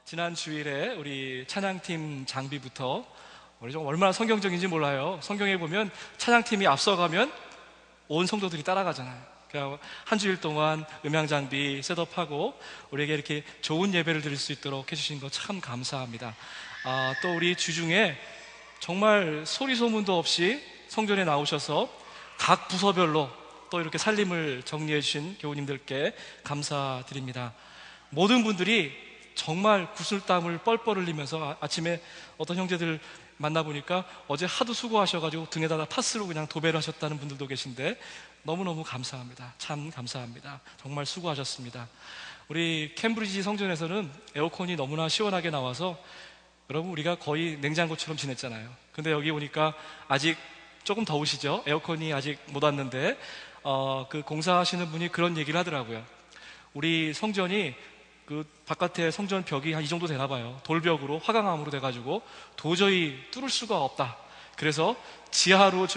지난 주일에 우리 찬양팀 장비부터 우리 좀 얼마나 성경적인지 몰라요. 성경에 보면 찬양팀이 앞서가면 온 성도들이 따라가잖아요. 그러니까 한 주일 동안 음향 장비 셋업하고 우리에게 이렇게 좋은 예배를 드릴 수 있도록 해주신 거 참 감사합니다. 또 우리 주중에 정말 소리 소문도 없이 성전에 나오셔서 각 부서별로 또 이렇게 살림을 정리해 주신 교우님들께 감사드립니다. 모든 분들이 정말 구슬땀을 뻘뻘 흘리면서 아침에 어떤 형제들 만나보니까 어제 하도 수고하셔가지고 등에다가 파스로 그냥 도배를 하셨다는 분들도 계신데 너무너무 감사합니다. 참 감사합니다. 정말 수고하셨습니다. 우리 캠브리지 성전에서는 에어컨이 너무나 시원하게 나와서 여러분 우리가 거의 냉장고처럼 지냈잖아요. 근데 여기 오니까 아직 조금 더우시죠? 에어컨이 아직 못 왔는데 그 공사하시는 분이 그런 얘기를 하더라고요. 우리 성전이 그 바깥에 성전 벽이 한 이 정도 되나 봐요. 돌벽으로 화강암으로 돼가지고 도저히 뚫을 수가 없다. 그래서 지하로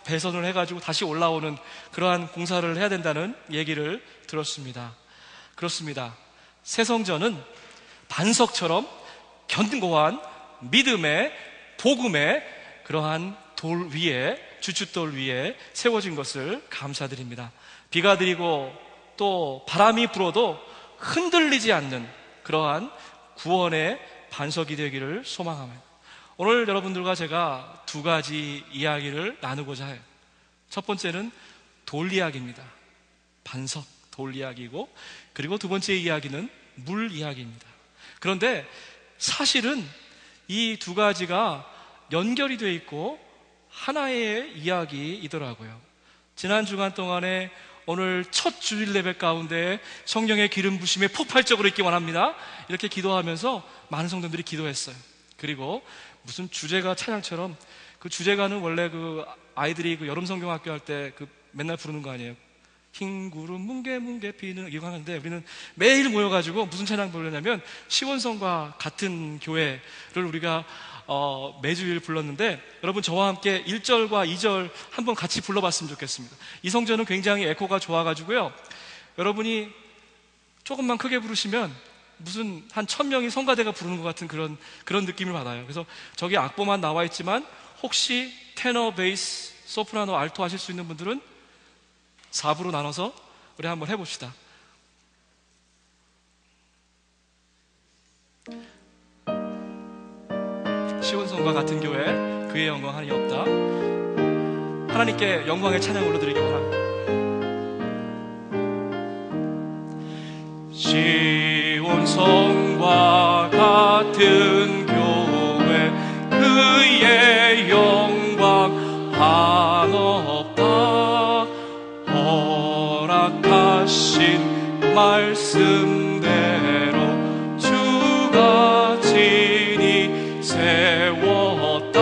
배선을 해가지고 다시 올라오는 그러한 공사를 해야 된다는 얘기를 들었습니다. 그렇습니다. 새 성전은 반석처럼 견고한 믿음의 복음의 그러한 돌 위에 주춧돌 위에 세워진 것을 감사드립니다. 비가 내리고 또 바람이 불어도 흔들리지 않는 그러한 구원의 반석이 되기를 소망합니다. 오늘 여러분들과 제가 두 가지 이야기를 나누고자 해요. 첫 번째는 돌 이야기입니다. 반석, 돌 이야기고, 그리고 두 번째 이야기는 물 이야기입니다. 그런데 사실은 이 두 가지가 연결이 되어 있고 하나의 이야기이더라고요. 지난 주간 동안에 오늘 첫 주일 예배 가운데 성령의 기름 부심에 폭발적으로 있기만 합니다. 이렇게 기도하면서 많은 성도들이 기도했어요. 그리고 무슨 주제가 찬양처럼 그 주제가는 원래 그 아이들이 그 여름 성경학교 할 때 그 맨날 부르는 거 아니에요. 흰 구름 뭉게 피는 이거 하는데 우리는 매일 모여가지고 무슨 찬양 부르냐면 시원성과 같은 교회를 우리가 매주일 불렀는데 여러분 저와 함께 1절과 2절 한번 같이 불러봤으면 좋겠습니다. 이 성전은 굉장히 에코가 좋아가지고요. 여러분이 조금만 크게 부르시면 무슨 한 1000명이 성가대가 부르는 것 같은 그런 느낌을 받아요. 그래서 저기 악보만 나와 있지만 혹시 테너, 베이스, 소프라노, 알토 하실 수 있는 분들은 4부로 나눠서 우리 한번 해봅시다. 시온성과 같은 교회, 그의 영광 하나님 없다. 하나님께 영광의 찬양 올려드리기 원합니다. 시온성과 같은 교회, 그의 영광 한없다. 허락하신 말씀대로 주가 진히 세웠다.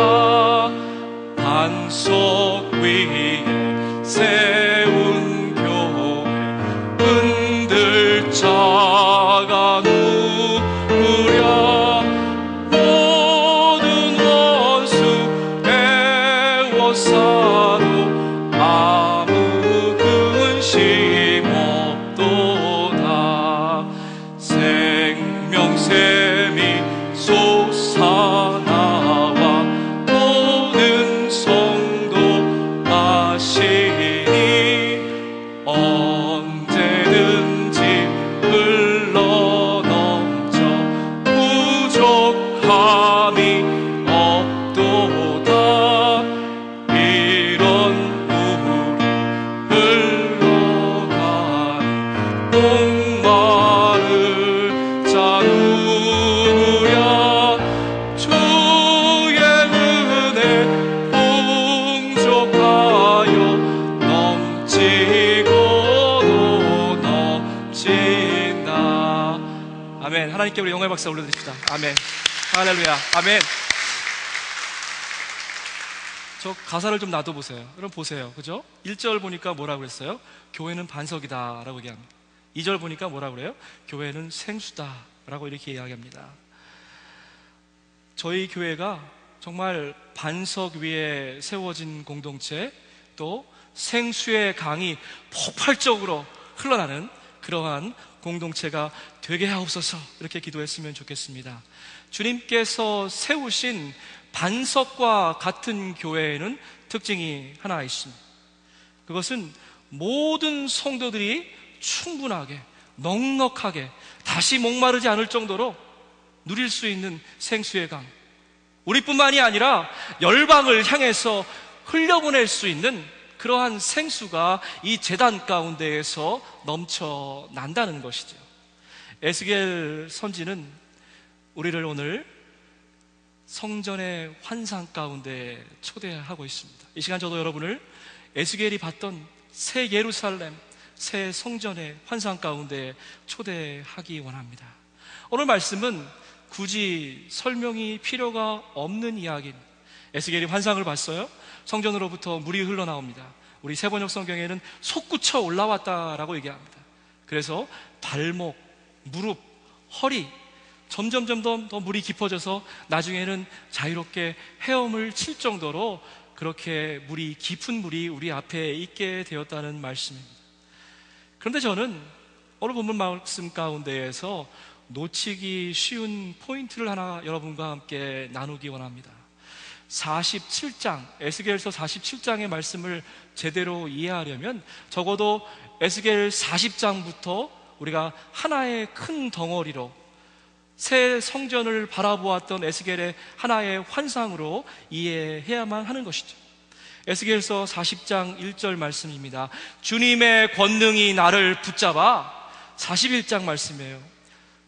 반석 위에 세운 교회, 흔들 자가 누구랴. 모든 원수 애워싸도 아무 근심 없도다. 생명샘이 솟아나와 모든 성도 마시니 언제든지 흘러넘쳐 부족함이 없도다. 이런 우리 흘러가니 목마를 자 누구랴. 주의 은혜 풍족하여 넘치고도 넘친다. 아멘. 하나님께 우리 영광의 박수 올려드립시다. 아멘. 할렐루야. 아멘. 저 가사를 좀 놔둬보세요. 여러분 보세요. 그죠? 1절 보니까 뭐라고 그랬어요? 교회는 반석이다 라고 얘기합니다. 2절 보니까 뭐라고 그래요? 교회는 생수다 라고 이렇게 이야기합니다. 저희 교회가 정말 반석 위에 세워진 공동체, 또 생수의 강이 폭발적으로 흘러나는 그러한 공동체가 되게 하옵소서, 이렇게 기도했으면 좋겠습니다. 주님께서 세우신 반석과 같은 교회에는 특징이 하나 있습니다. 그것은 모든 성도들이 충분하게, 넉넉하게, 다시 목마르지 않을 정도로 누릴 수 있는 생수의 강, 우리뿐만이 아니라 열방을 향해서 흘려보낼 수 있는 그러한 생수가 이 제단 가운데에서 넘쳐난다는 것이죠. 에스겔 선지는 우리를 오늘 성전의 환상 가운데 초대하고 있습니다. 이 시간 저도 여러분을 에스겔이 봤던 새 예루살렘, 새 성전의 환상 가운데 초대하기 원합니다. 오늘 말씀은 굳이 설명이 필요가 없는 이야기입니다. 에스겔이 환상을 봤어요. 성전으로부터 물이 흘러나옵니다. 우리 세번역 성경에는 솟구쳐 올라왔다라고 얘기합니다. 그래서 발목, 무릎, 허리, 점점 더 물이 깊어져서 나중에는 자유롭게 헤엄을 칠 정도로 그렇게 깊은 물이 우리 앞에 있게 되었다는 말씀입니다. 그런데 저는 오늘 본문 말씀 가운데에서 놓치기 쉬운 포인트를 하나 여러분과 함께 나누기 원합니다. 47장, 에스겔서 47장의 말씀을 제대로 이해하려면 적어도 에스겔 40장부터 우리가 하나의 큰 덩어리로 새 성전을 바라보았던 에스겔의 하나의 환상으로 이해해야만 하는 것이죠. 에스겔서 40장 1절 말씀입니다. 주님의 권능이 나를 붙잡아. 41장 말씀이에요.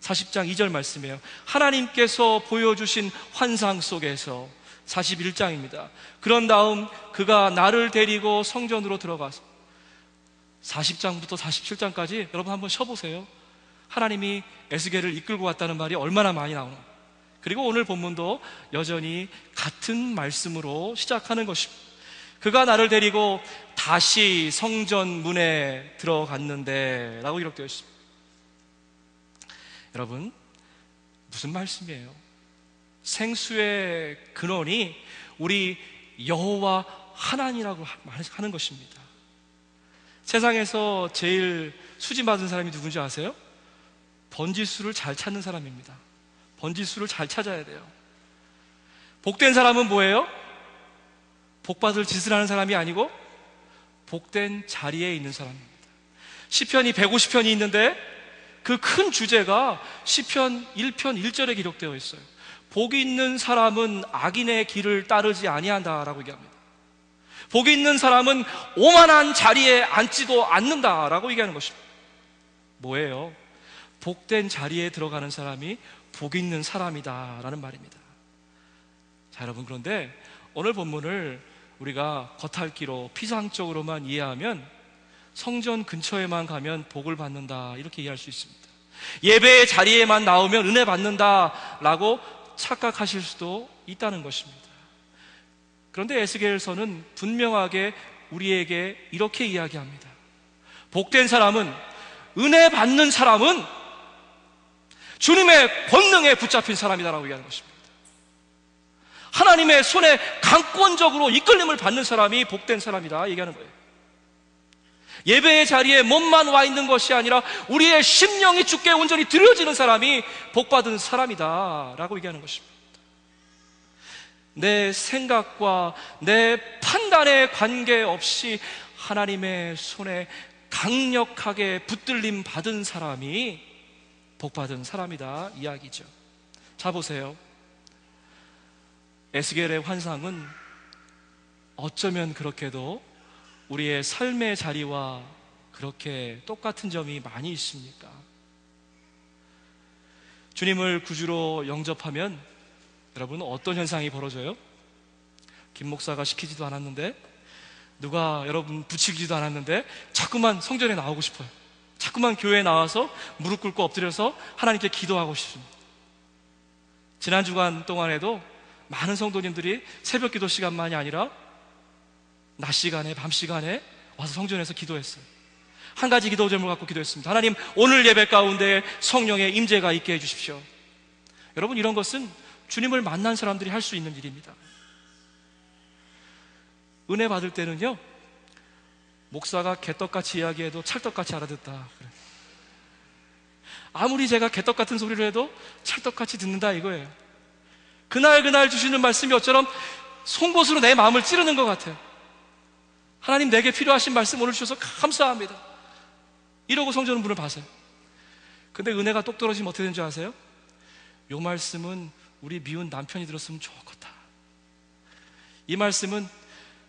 40장 2절 말씀이에요. 하나님께서 보여주신 환상 속에서. 41장입니다. 그런 다음 그가 나를 데리고 성전으로 들어가서 40장부터 47장까지 여러분 한번 쉬어보세요. 하나님이 에스겔을 이끌고 왔다는 말이 얼마나 많이 나오나. 그리고 오늘 본문도 여전히 같은 말씀으로 시작하는 것입니다. 그가 나를 데리고 다시 성전 문에 들어갔는데 라고 기록되어 있습니다. 여러분, 무슨 말씀이에요? 생수의 근원이 우리 여호와 하나님이라고 하는 것입니다. 세상에서 제일 수진받은 사람이 누군지 아세요? 번지수를 잘 찾는 사람입니다. 번지수를 잘 찾아야 돼요. 복된 사람은 뭐예요? 복받을 짓을 하는 사람이 아니고 복된 자리에 있는 사람입니다. 시편이 150편이 있는데 그 큰 주제가 시편 1편 1절에 기록되어 있어요. 복이 있는 사람은 악인의 길을 따르지 아니한다라고 얘기합니다. 복이 있는 사람은 오만한 자리에 앉지도 않는다라고 얘기하는 것입니다. 뭐예요? 복된 자리에 들어가는 사람이 복 있는 사람이다라는 말입니다. 자, 여러분, 그런데 오늘 본문을 우리가 겉핥기로 피상적으로만 이해하면 성전 근처에만 가면 복을 받는다, 이렇게 이해할 수 있습니다. 예배의 자리에만 나오면 은혜 받는다라고 착각하실 수도 있다는 것입니다. 그런데 에스겔서는 분명하게 우리에게 이렇게 이야기합니다. 복된 사람은, 은혜 받는 사람은 주님의 권능에 붙잡힌 사람이다라고 얘기하는 것입니다. 하나님의 손에 강권적으로 이끌림을 받는 사람이 복된 사람이다 얘기하는 거예요. 예배의 자리에 몸만 와 있는 것이 아니라 우리의 심령이 주께 온전히 드려지는 사람이 복받은 사람이다 라고 얘기하는 것입니다. 내 생각과 내 판단에 관계없이 하나님의 손에 강력하게 붙들림 받은 사람이 복받은 사람이다 이야기죠. 자, 보세요. 에스겔의 환상은 어쩌면 그렇게도 우리의 삶의 자리와 그렇게 똑같은 점이 많이 있습니까? 주님을 구주로 영접하면 여러분 어떤 현상이 벌어져요? 김 목사가 시키지도 않았는데, 누가 여러분 부추기지도 않았는데 자꾸만 성전에 나오고 싶어요. 자꾸만 교회에 나와서 무릎 꿇고 엎드려서 하나님께 기도하고 싶습니다. 지난 주간 동안에도 많은 성도님들이 새벽 기도 시간만이 아니라 낮 시간에, 밤 시간에 와서 성전에서 기도했어요. 한 가지 기도 제목을 갖고 기도했습니다. 하나님, 오늘 예배 가운데 성령의 임재가 있게 해주십시오. 여러분, 이런 것은 주님을 만난 사람들이 할 수 있는 일입니다. 은혜 받을 때는요, 목사가 개떡같이 이야기해도 찰떡같이 알아듣다. 아무리 제가 개떡 같은 소리를 해도 찰떡같이 듣는다 이거예요. 그날 주시는 말씀이 어처럼 송곳으로 내 마음을 찌르는 것 같아요. 하나님, 내게 필요하신 말씀 오늘 주셔서 감사합니다. 이러고 성전은 문을 봐서요. 근데 은혜가 똑 떨어지면 어떻게 되는 줄 아세요? 이 말씀은 우리 미운 남편이 들었으면 좋겠다. 이 말씀은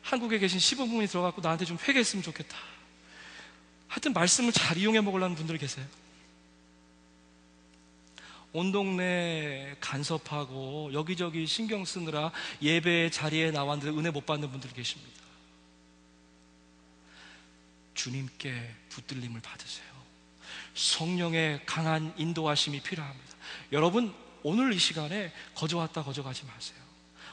한국에 계신 시부모님이 들어가고 나한테 좀 회개했으면 좋겠다. 하여튼 말씀을 잘 이용해 먹으려는 분들 계세요. 온 동네 간섭하고 여기저기 신경 쓰느라 예배 자리에 나왔는데 은혜 못 받는 분들 계십니다. 주님께 붙들림을 받으세요. 성령의 강한 인도하심이 필요합니다. 여러분, 오늘 이 시간에 거저 왔다 거저 가지 마세요.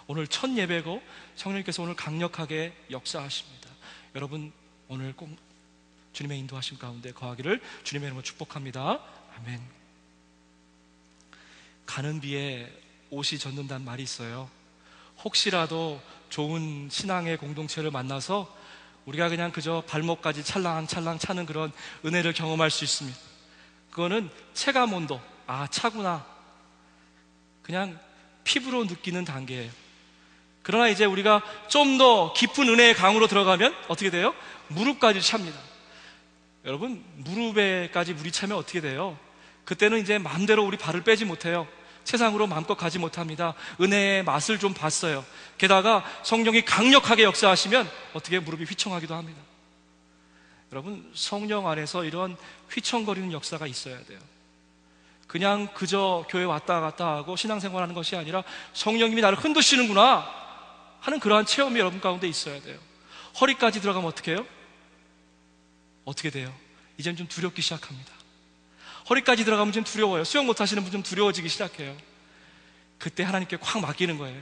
오늘 첫 예배고 성령님께서 오늘 강력하게 역사하십니다. 여러분, 오늘 꼭 주님의 인도하심 가운데 거하기를 주님의 이름으로 축복합니다. 아멘. 가는 비에 옷이 젖는다는 말이 있어요. 혹시라도 좋은 신앙의 공동체를 만나서 우리가 그냥 그저 발목까지 찰랑찰랑 차는 그런 은혜를 경험할 수 있습니다. 그거는 체감 온도, 아, 차구나, 그냥 피부로 느끼는 단계예요. 그러나 이제 우리가 좀 더 깊은 은혜의 강으로 들어가면 어떻게 돼요? 무릎까지 찹니다. 여러분, 무릎에까지 물이 차면 어떻게 돼요? 그때는 이제 마음대로 우리 발을 빼지 못해요. 세상으로 마음껏 가지 못합니다. 은혜의 맛을 좀 봤어요. 게다가 성령이 강력하게 역사하시면 어떻게 무릎이 휘청하기도 합니다. 여러분, 성령 안에서 이런 휘청거리는 역사가 있어야 돼요. 그냥 그저 교회 왔다 갔다 하고 신앙생활하는 것이 아니라 성령님이 나를 흔드시는구나 하는 그러한 체험이 여러분 가운데 있어야 돼요. 허리까지 들어가면 어떻게 해요? 어떻게 돼요? 이젠 좀 두렵기 시작합니다. 허리까지 들어가면 좀 두려워요. 수영 못하시는 분 좀 두려워지기 시작해요. 그때 하나님께 콱 맡기는 거예요.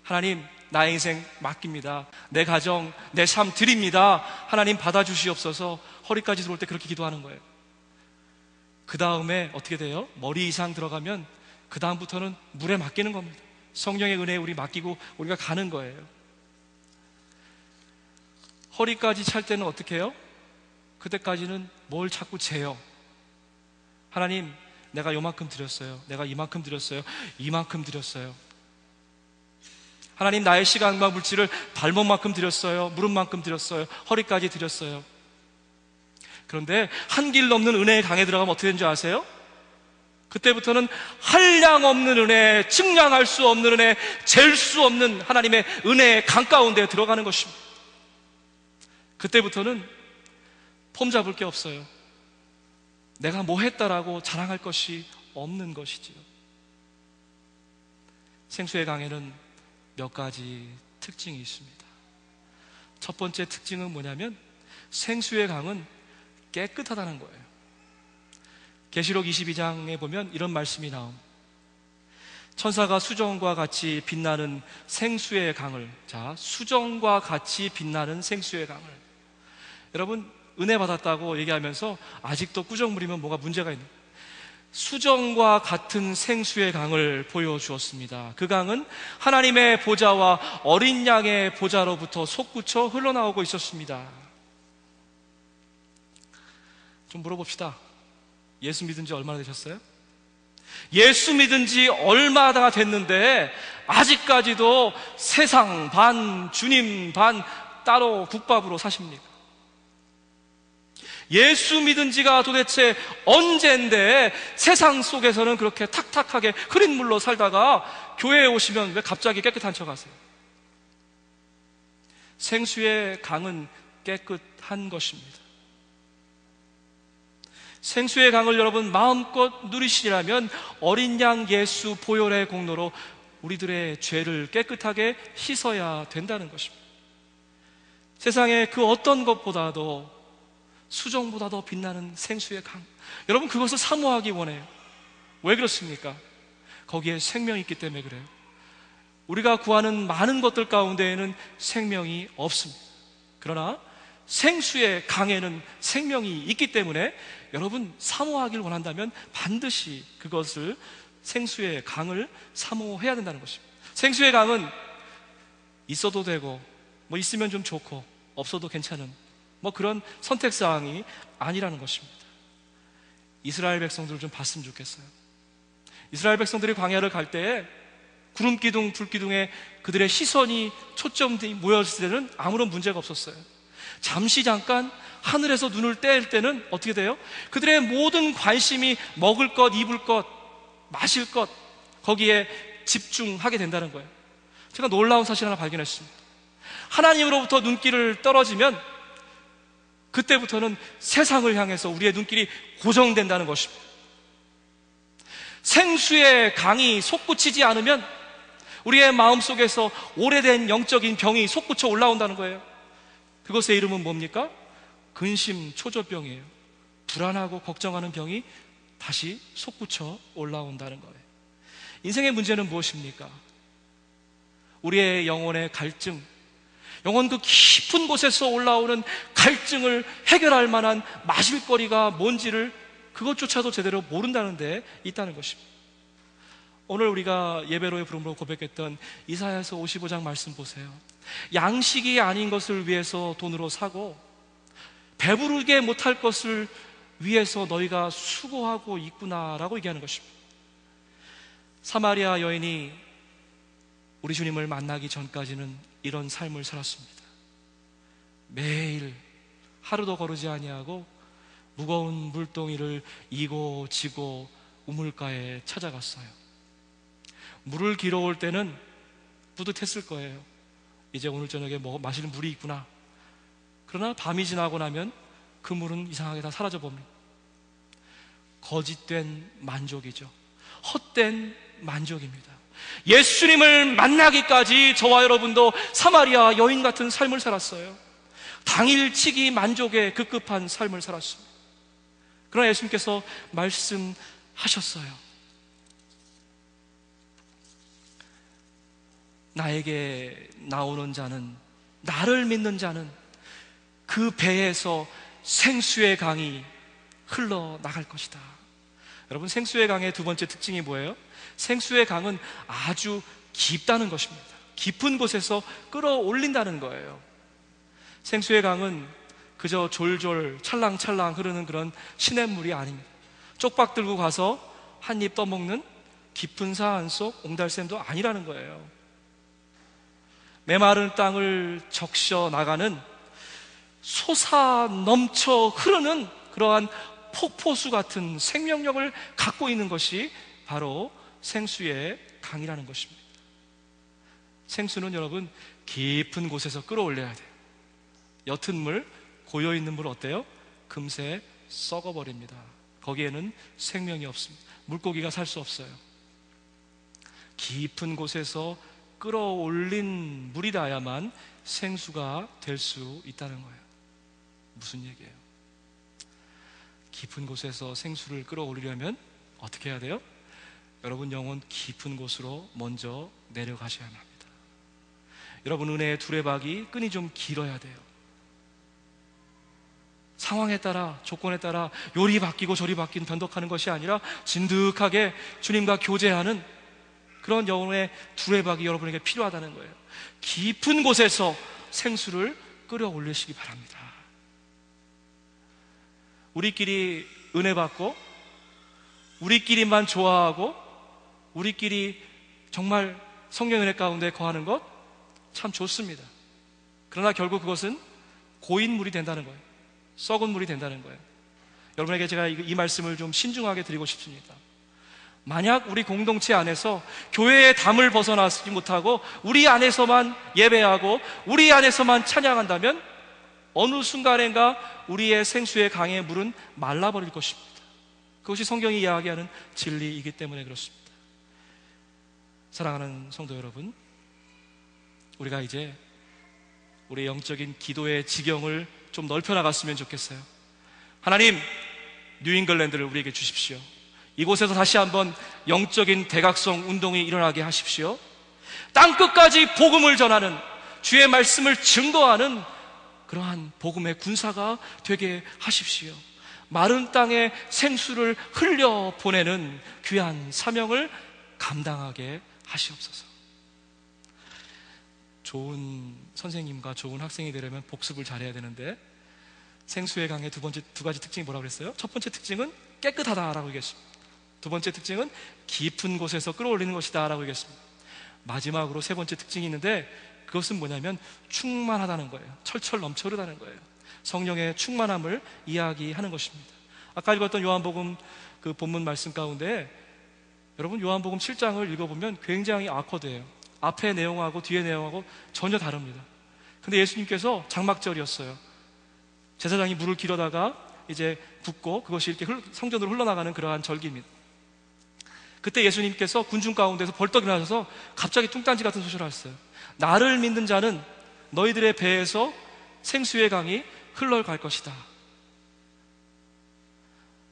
하나님, 나의 인생 맡깁니다. 내 가정, 내 삶 드립니다. 하나님 받아주시옵소서. 허리까지 들어올 때 그렇게 기도하는 거예요. 그 다음에 어떻게 돼요? 머리 이상 들어가면 그 다음부터는 물에 맡기는 겁니다. 성령의 은혜에 우리 맡기고 우리가 가는 거예요. 허리까지 찰 때는 어떻게 해요? 그때까지는 뭘 자꾸 재요. 하나님, 내가 요만큼 드렸어요. 내가 이만큼 드렸어요. 이만큼 드렸어요. 하나님, 나의 시간과 물질을 발목만큼 드렸어요. 무릎만큼 드렸어요. 허리까지 드렸어요. 그런데 한 길 넘는 은혜의 강에 들어가면 어떻게 되는 줄 아세요? 그때부터는 한량 없는 은혜, 측량할 수 없는 은혜, 잴 수 없는 하나님의 은혜의 강 가운데 들어가는 것입니다. 그때부터는 폼 잡을 게 없어요. 내가 뭐 했다라고 자랑할 것이 없는 것이지요. 생수의 강에는 몇 가지 특징이 있습니다. 첫 번째 특징은 뭐냐면 생수의 강은 깨끗하다는 거예요. 계시록 22장에 보면 이런 말씀이 나옵니다. 천사가 수정과 같이 빛나는 생수의 강을, 자, 수정과 같이 빛나는 생수의 강을, 여러분, 은혜 받았다고 얘기하면서 아직도 꾸정물이면 뭐가 문제가 있는, 수정과 같은 생수의 강을 보여주었습니다. 그 강은 하나님의 보좌와 어린 양의 보좌로부터 솟구쳐 흘러나오고 있었습니다. 좀 물어봅시다. 예수 믿은 지 얼마나 되셨어요? 예수 믿은 지 얼마나 됐는데 아직까지도 세상 반, 주님 반 따로 국밥으로 사십니까? 예수 믿은 지가 도대체 언젠데 세상 속에서는 그렇게 탁탁하게 흐린 물로 살다가 교회에 오시면 왜 갑자기 깨끗한 척 하세요? 생수의 강은 깨끗한 것입니다. 생수의 강을 여러분 마음껏 누리시려면 어린 양 예수 보혈의 공로로 우리들의 죄를 깨끗하게 씻어야 된다는 것입니다. 세상의 그 어떤 것보다도, 수정보다 더 빛나는 생수의 강, 여러분 그것을 사모하기 원해요. 왜 그렇습니까? 거기에 생명이 있기 때문에 그래요. 우리가 구하는 많은 것들 가운데에는 생명이 없습니다. 그러나 생수의 강에는 생명이 있기 때문에 여러분 사모하길 원한다면 반드시 그것을, 생수의 강을 사모해야 된다는 것입니다. 생수의 강은 있어도 되고 뭐 있으면 좀 좋고 없어도 괜찮은 뭐 그런 선택사항이 아니라는 것입니다. 이스라엘 백성들을 좀 봤으면 좋겠어요. 이스라엘 백성들이 광야를 갈 때에 구름기둥, 불기둥에 그들의 시선이 초점이 모였을 때는 아무런 문제가 없었어요. 잠깐 하늘에서 눈을 뗄 때는 어떻게 돼요? 그들의 모든 관심이 먹을 것, 입을 것, 마실 것, 거기에 집중하게 된다는 거예요. 제가 놀라운 사실 하나 발견했습니다. 하나님으로부터 눈길을 떨어지면 그때부터는 세상을 향해서 우리의 눈길이 고정된다는 것입니다. 생수의 강이 솟구치지 않으면 우리의 마음속에서 오래된 영적인 병이 솟구쳐 올라온다는 거예요. 그것의 이름은 뭡니까? 근심 초조병이에요. 불안하고 걱정하는 병이 다시 솟구쳐 올라온다는 거예요. 인생의 문제는 무엇입니까? 우리의 영혼의 갈증, 영혼 그 깊은 곳에서 올라오는 갈증을 해결할 만한 마실거리가 뭔지를 그것조차도 제대로 모른다는 데 있다는 것입니다. 오늘 우리가 예배로의 부름으로 고백했던 이사야서 55장 말씀 보세요. 양식이 아닌 것을 위해서 돈으로 사고 배부르게 못할 것을 위해서 너희가 수고하고 있구나라고 얘기하는 것입니다. 사마리아 여인이 우리 주님을 만나기 전까지는 이런 삶을 살았습니다. 매일 하루도 거르지 아니하고 무거운 물동이를 이고 지고 우물가에 찾아갔어요. 물을 길어올 때는 뿌듯했을 거예요. 이제 오늘 저녁에 마실 물이 있구나. 그러나 밤이 지나고 나면 그 물은 이상하게 다 사라져 봅니다. 거짓된 만족이죠. 헛된 만족입니다. 예수님을 만나기까지 저와 여러분도 사마리아 여인 같은 삶을 살았어요. 당일치기 만족에 급급한 삶을 살았습니다. 그러나 예수님께서 말씀하셨어요. 나에게 나오는 자는, 나를 믿는 자는 그 배에서 생수의 강이 흘러나갈 것이다. 여러분, 생수의 강의 두 번째 특징이 뭐예요? 생수의 강은 아주 깊다는 것입니다. 깊은 곳에서 끌어올린다는 거예요. 생수의 강은 그저 졸졸 찰랑찰랑 흐르는 그런 시냇물이 아닙니다. 쪽박 들고 가서 한 입 떠먹는 깊은 사안 속 옹달샘도 아니라는 거예요. 메마른 땅을 적셔 나가는 솟아 넘쳐 흐르는 그러한 폭포수 같은 생명력을 갖고 있는 것이 바로 생수의 강이라는 것입니다. 생수는 여러분 깊은 곳에서 끌어올려야 돼요. 옅은 물, 고여있는 물 어때요? 금세 썩어버립니다. 거기에는 생명이 없습니다. 물고기가 살 수 없어요. 깊은 곳에서 끌어올린 물이 닿아야만 생수가 될 수 있다는 거예요. 무슨 얘기예요? 깊은 곳에서 생수를 끌어올리려면 어떻게 해야 돼요? 여러분 영혼 깊은 곳으로 먼저 내려가셔야 합니다. 여러분 은혜의 두레박이 끈이 좀 길어야 돼요. 상황에 따라, 조건에 따라 요리 바뀌고 저리 바뀌는 변덕하는 것이 아니라 진득하게 주님과 교제하는 그런 영혼의 두레박이 여러분에게 필요하다는 거예요. 깊은 곳에서 생수를 끌어올리시기 바랍니다. 우리끼리 은혜 받고 우리끼리만 좋아하고 우리끼리 정말 성령 은혜 가운데 거하는 것 참 좋습니다. 그러나 결국 그것은 고인 물이 된다는 거예요. 썩은 물이 된다는 거예요. 여러분에게 제가 이 말씀을 좀 신중하게 드리고 싶습니다. 만약 우리 공동체 안에서 교회의 담을 벗어나지 못하고 우리 안에서만 예배하고 우리 안에서만 찬양한다면 어느 순간인가 우리의 생수의 강의 물은 말라버릴 것입니다. 그것이 성경이 이야기하는 진리이기 때문에 그렇습니다. 사랑하는 성도 여러분, 우리가 이제 우리 영적인 기도의 지경을 좀 넓혀 나갔으면 좋겠어요. 하나님, 뉴잉글랜드를 우리에게 주십시오. 이곳에서 다시 한번 영적인 대각성 운동이 일어나게 하십시오. 땅끝까지 복음을 전하는, 주의 말씀을 증거하는 그러한 복음의 군사가 되게 하십시오. 마른 땅에 생수를 흘려보내는 귀한 사명을 감당하게 하시옵소서. 좋은 선생님과 좋은 학생이 되려면 복습을 잘해야 되는데 생수의 강의 두 가지 특징이 뭐라고 그랬어요? 첫 번째 특징은 깨끗하다라고 얘기했습니다. 두 번째 특징은 깊은 곳에서 끌어올리는 것이다라고 얘기했습니다. 마지막으로 세 번째 특징이 있는데 그것은 뭐냐면 충만하다는 거예요. 철철 넘쳐 흐르다는 거예요. 성령의 충만함을 이야기하는 것입니다. 아까 읽었던 요한복음 그 본문 말씀 가운데 여러분 요한복음 7장을 읽어보면 굉장히 아커드해요. 앞에 내용하고 뒤에 내용하고 전혀 다릅니다. 근데 예수님께서 장막절이었어요. 제사장이 물을 길어다가 이제 붓고 그것이 이렇게 성전으로 흘러나가는 그러한 절기입니다. 그때 예수님께서 군중 가운데서 벌떡 일어나셔서 갑자기 뚱딴지 같은 소리를 하셨어요. 나를 믿는 자는 너희들의 배에서 생수의 강이 흘러갈 것이다.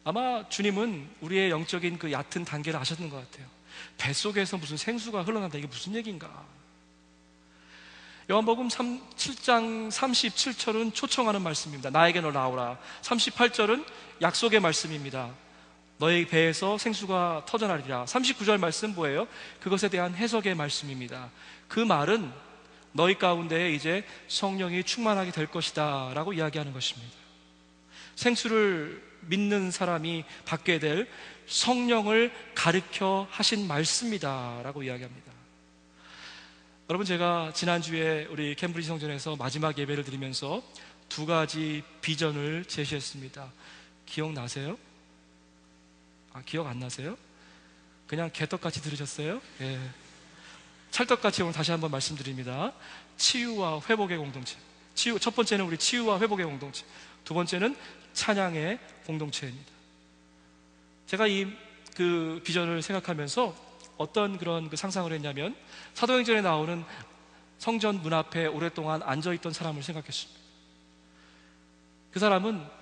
아마 주님은 우리의 영적인 그 얕은 단계를 아셨는 것 같아요. 뱃속에서 무슨 생수가 흘러난다, 이게 무슨 얘기인가? 요한복음 7장 37절은 초청하는 말씀입니다. 나에게 너 나오라. 38절은 약속의 말씀입니다. 너의 배에서 생수가 터져나리라. 39절 말씀 뭐예요? 그것에 대한 해석의 말씀입니다. 그 말은 너희 가운데에 이제 성령이 충만하게 될 것이다 라고 이야기하는 것입니다. 생수를 믿는 사람이 받게 될 성령을 가르쳐 하신 말씀이다 라고 이야기합니다. 여러분, 제가 지난주에 우리 캠브리지 성전에서 마지막 예배를 드리면서 두 가지 비전을 제시했습니다. 기억나세요? 기억 안 나세요? 그냥 개떡같이 들으셨어요? 예. 찰떡같이 오늘 다시 한번 말씀드립니다. 치유와 회복의 공동체. 첫 번째는 우리 치유와 회복의 공동체. 두 번째는 찬양의 공동체입니다. 제가 그 비전을 생각하면서 어떤 그런 그 상상을 했냐면 사도행전에 나오는 성전 문 앞에 오랫동안 앉아있던 사람을 생각했습니다. 그 사람은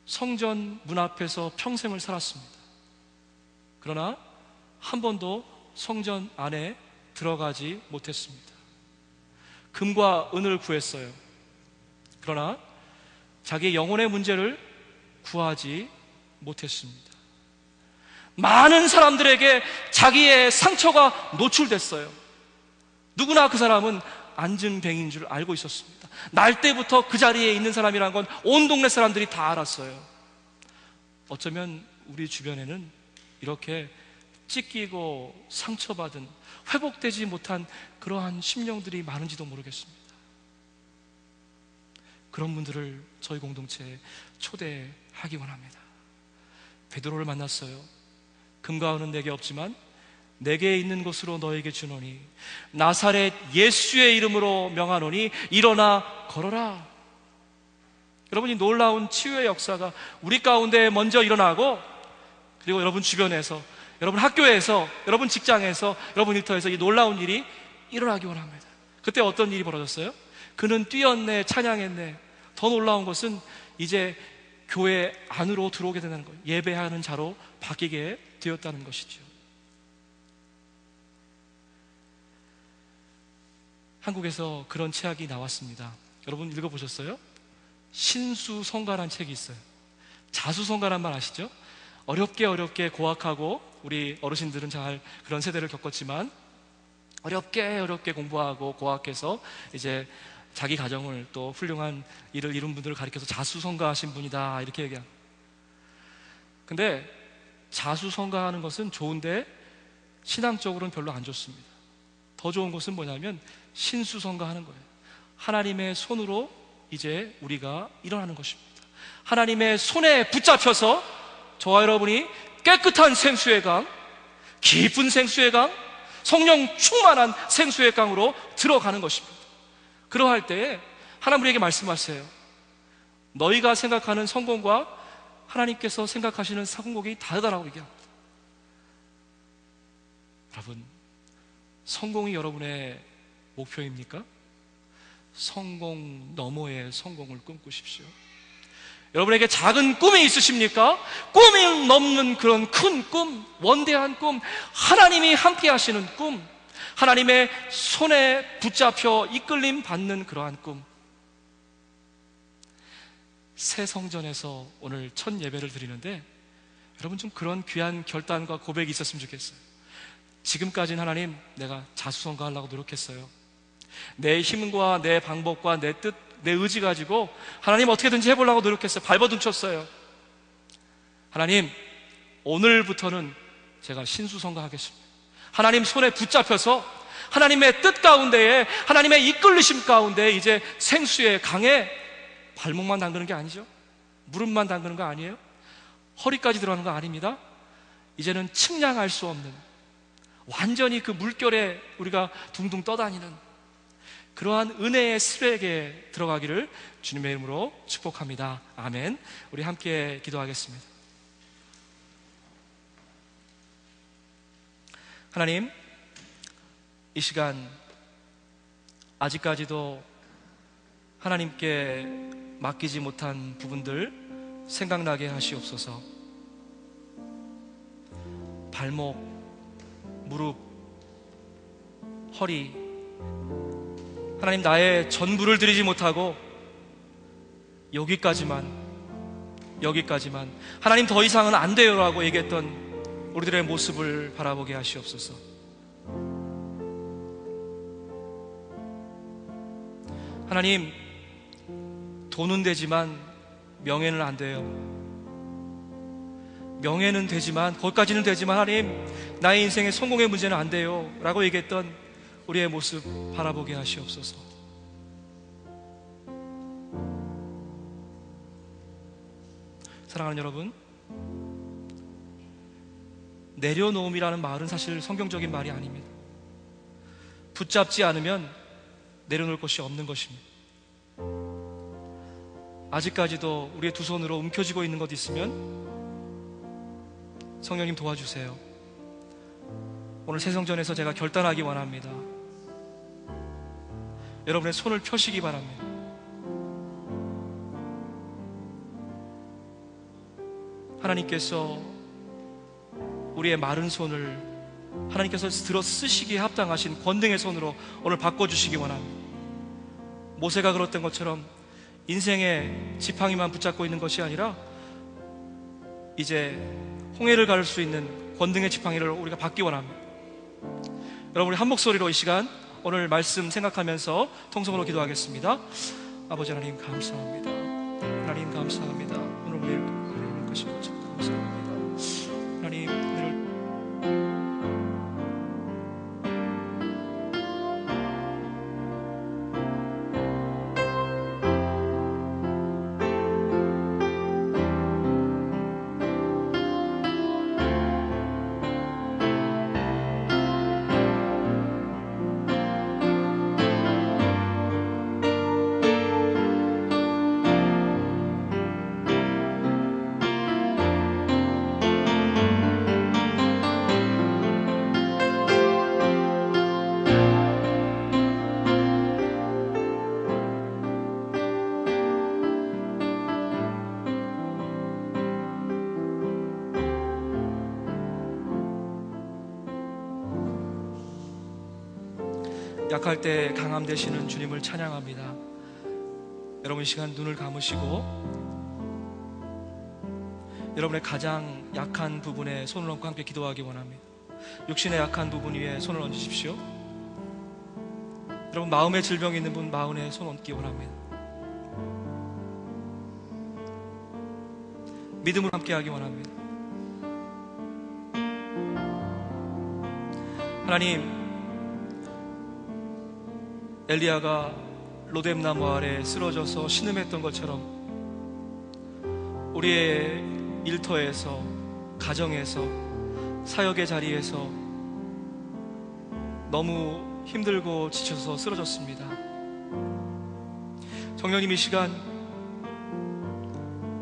성전 문 앞에서 평생을 살았습니다. 그러나 한 번도 성전 안에 들어가지 못했습니다. 금과 은을 구했어요. 그러나 자기의 영혼의 문제를 구하지 못했습니다. 많은 사람들에게 자기의 상처가 노출됐어요. 누구나 그 사람은 안진뱅이인 줄 알고 있었습니다. 날 때부터 그 자리에 있는 사람이란 건 온 동네 사람들이 다 알았어요. 어쩌면 우리 주변에는 이렇게 찢기고 상처받은, 회복되지 못한 그러한 심령들이 많은지도 모르겠습니다. 그런 분들을 저희 공동체에 초대하기 원합니다. 베드로를 만났어요. 금과 은은 내게 없지만 내게 있는 것으로 너에게 주노니 나사렛 예수의 이름으로 명하노니 일어나 걸어라. 여러분이 놀라운 치유의 역사가 우리 가운데 먼저 일어나고, 그리고 여러분 주변에서, 여러분 학교에서, 여러분 직장에서, 여러분 일터에서 이 놀라운 일이 일어나기 원합니다. 그때 어떤 일이 벌어졌어요? 그는 뛰었네, 찬양했네. 더 놀라운 것은 이제 교회 안으로 들어오게 된다는 거예요. 예배하는 자로 바뀌게 되었다는 것이죠. 한국에서 그런 책이 나왔습니다. 여러분 읽어보셨어요? 신수성가라는 책이 있어요. 자수성가란 말 아시죠? 어렵게 고학하고, 우리 어르신들은 잘 그런 세대를 겪었지만 어렵게 공부하고 고학해서 이제 자기 가정을 또 훌륭한 일을 이룬 분들을 가리켜서 자수성가하신 분이다 이렇게 얘기합니다. 근데 자수성가하는 것은 좋은데 신앙적으로는 별로 안 좋습니다. 더 좋은 것은 뭐냐면 신수성가하는 거예요. 하나님의 손으로 이제 우리가 일어나는 것입니다. 하나님의 손에 붙잡혀서 저와 여러분이 깨끗한 생수의 강, 깊은 생수의 강, 성령 충만한 생수의 강으로 들어가는 것입니다. 그러할 때에 하나님 우리에게 말씀하세요. 너희가 생각하는 성공과 하나님께서 생각하시는 성공이 다르다라고 얘기합니다. 여러분, 성공이 여러분의 목표입니까? 성공 너머의 성공을 꿈꾸십시오. 여러분에게 작은 꿈이 있으십니까? 꿈이 넘는 그런 큰 꿈, 원대한 꿈, 하나님이 함께 하시는 꿈, 하나님의 손에 붙잡혀 이끌림 받는 그러한 꿈. 새 성전에서 오늘 첫 예배를 드리는데 여러분 좀 그런 귀한 결단과 고백이 있었으면 좋겠어요. 지금까지는 하나님, 내가 자수성가하려고 노력했어요. 내 힘과 내 방법과 내 뜻, 내 의지 가지고 하나님 어떻게든지 해보려고 노력했어요. 발버둥 쳤어요. 하나님, 오늘부터는 제가 신수성가하겠습니다. 하나님 손에 붙잡혀서 하나님의 뜻 가운데에, 하나님의 이끌리심 가운데 이제 생수의 강에 발목만 담그는 게 아니죠. 무릎만 담그는 거 아니에요. 허리까지 들어가는 거 아닙니다. 이제는 측량할 수 없는, 완전히 그 물결에 우리가 둥둥 떠다니는 그러한 은혜의 스백에 들어가기를 주님의 이름으로 축복합니다. 아멘. 우리 함께 기도하겠습니다. 하나님, 이 시간 아직까지도 하나님께 맡기지 못한 부분들 생각나게 하시옵소서. 발목, 무릎, 허리, 하나님, 나의 전부를 드리지 못하고 여기까지만 하나님, 더 이상은 안 돼요라고 얘기했던 우리들의 모습을 바라보게 하시옵소서. 하나님, 돈은 되지만 명예는 안 돼요. 명예는 되지만, 거기까지는 되지만 하나님, 나의 인생의 성공의 문제는 안 돼요 라고 얘기했던 우리의 모습 바라보게 하시옵소서. 사랑하는 여러분, 내려놓음이라는 말은 사실 성경적인 말이 아닙니다. 붙잡지 않으면 내려놓을 것이 없는 것입니다. 아직까지도 우리의 두 손으로 움켜쥐고 있는 것 있으면 성령님 도와주세요. 오늘 새성전에서 제가 결단하기 원합니다. 여러분의 손을 펴시기 바랍니다. 하나님께서 우리의 마른 손을 하나님께서 들어 쓰시기에 합당하신 권능의 손으로 오늘 바꿔주시기 원합니다. 모세가 그랬던 것처럼 인생의 지팡이만 붙잡고 있는 것이 아니라 이제 홍해를 가를 수 있는 권능의 지팡이를 우리가 받기 원합니다. 여러분, 우리 한 목소리로 이 시간 오늘 말씀 생각하면서 통성으로 기도하겠습니다. 아버지 하나님 감사합니다. 하나님 감사합니다. 오늘 우리를 하나님 것이 감사합니다. 하나님 오늘 약할 때 강함 되시는 주님을 찬양합니다. 여러분, 이 시간 눈을 감으시고 여러분의 가장 약한 부분에 손을 얹고 함께 기도하기 원합니다. 육신의 약한 부분 위에 손을 얹으십시오. 여러분, 마음의 질병이 있는 분 마음에 손 얹기 원합니다. 믿음으로 함께 하기 원합니다. 하나님, 엘리야가 로뎀나무 아래 쓰러져서 신음했던 것처럼 우리의 일터에서, 가정에서, 사역의 자리에서 너무 힘들고 지쳐서 쓰러졌습니다. 성령님, 이 시간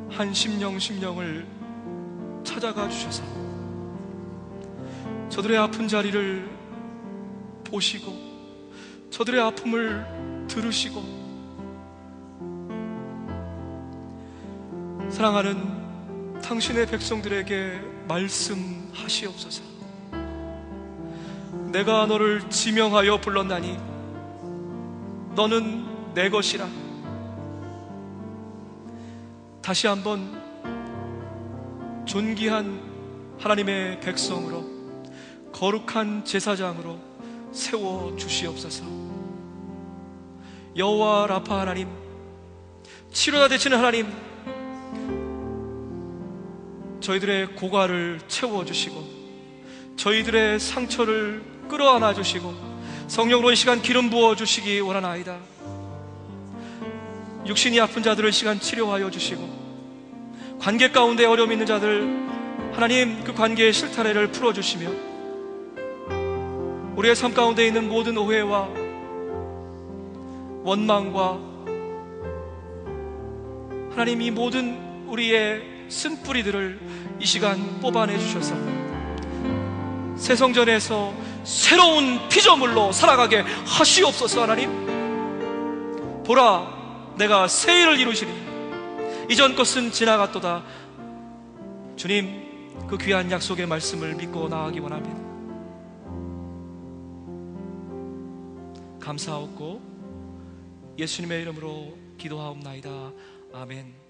한 심령을 찾아가 주셔서 저들의 아픈 자리를 보시고 저들의 아픔을 들으시고 사랑하는 당신의 백성들에게 말씀하시옵소서. 내가 너를 지명하여 불렀나니 너는 내 것이라. 다시 한번 존귀한 하나님의 백성으로, 거룩한 제사장으로 세워주시옵소서. 여호와 라파 하나님, 치료다 되시는 하나님, 저희들의 고갈을 채워주시고 저희들의 상처를 끌어안아 주시고 성령으로 이 시간 기름 부어주시기 원하나이다. 육신이 아픈 자들을 이 시간 치료하여 주시고 관계 가운데 어려움이 있는 자들 하나님 그 관계의 실타래를 풀어주시며 우리의 삶 가운데 있는 모든 오해와 원망과 하나님 이 모든 우리의 쓴뿌리들을 이 시간 뽑아내 주셔서 새 성전에서 새로운 피조물로 살아가게 하시옵소서. 하나님, 보라 내가 새 일을 이루시리 이전 것은 지나갔도다. 주님, 그 귀한 약속의 말씀을 믿고 나아가기 원합니다. 감사하옵고 예수님의 이름으로 기도하옵나이다. 아멘.